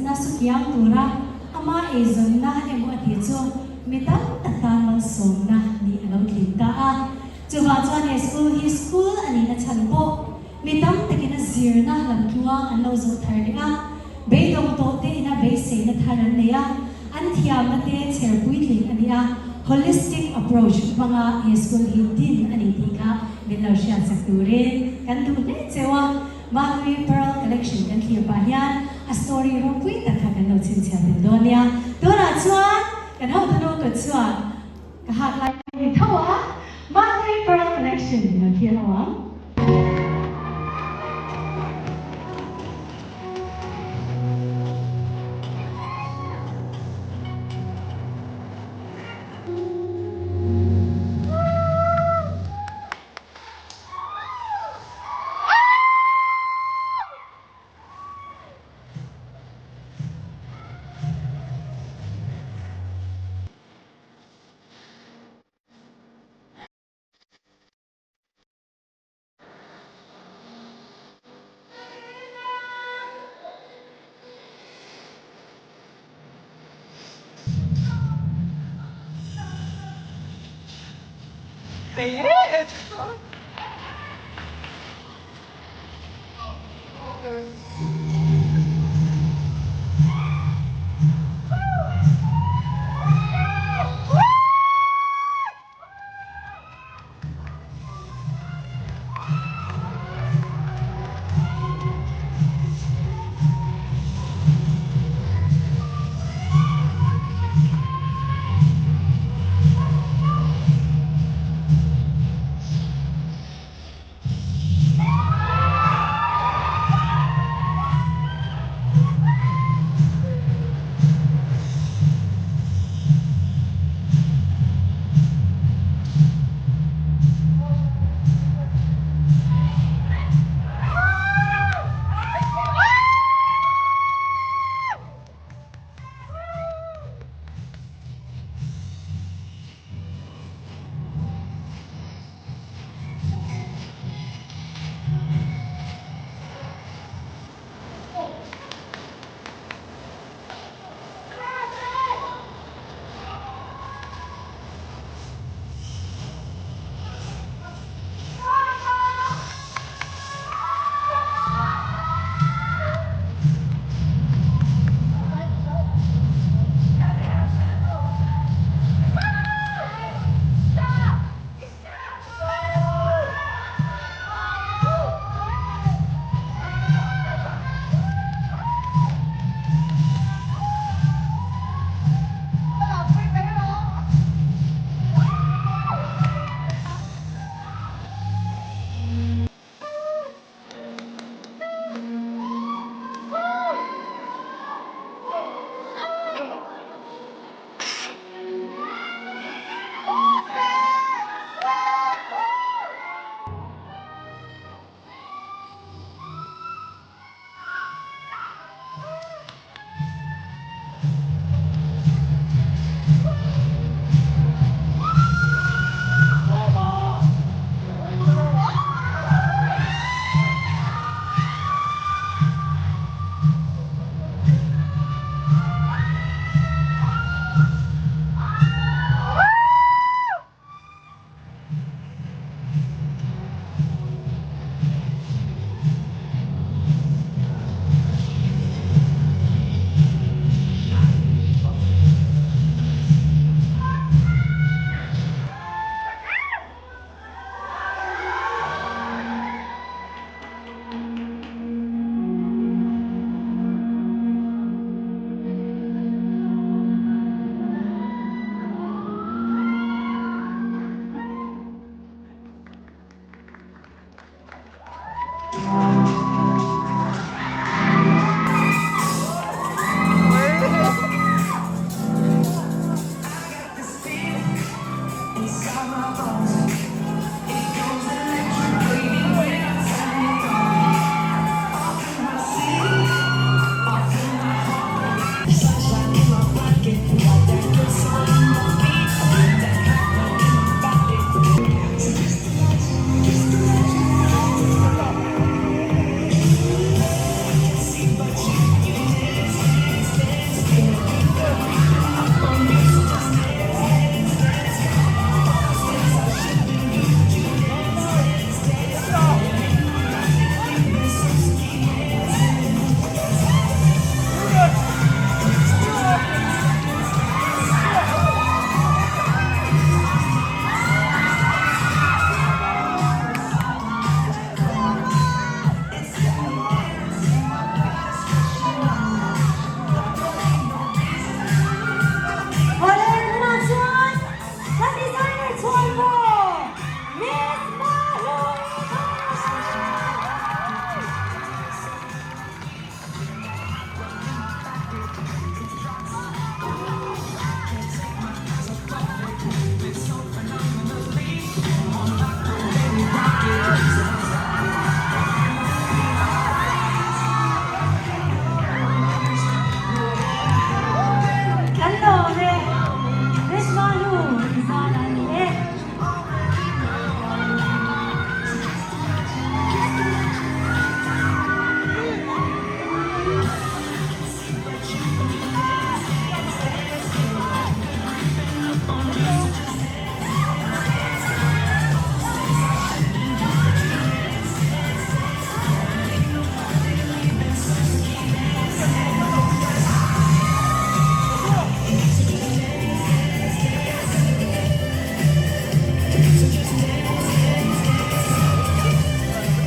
na sukyang tura ama ezon na emo aticho mitam tatano som na ni alo kinta a chuwa chuan school ani na chanpo mitam takina zir na lamkiwa anlo zo tharlinga beidong to te ina be se na tharan neya an thiam na te cherpuitling ania holistic approach mga school hidin ani tika minlausya sakture kan du ne chewa Mary Pearl Collection kan clear pa yan a story ro pui ta ka kan no chin cha den donia dora chuan kan ho thano ka chuan ka hak lai ni thawa Mary Pearl Collection kan clear hawa They did.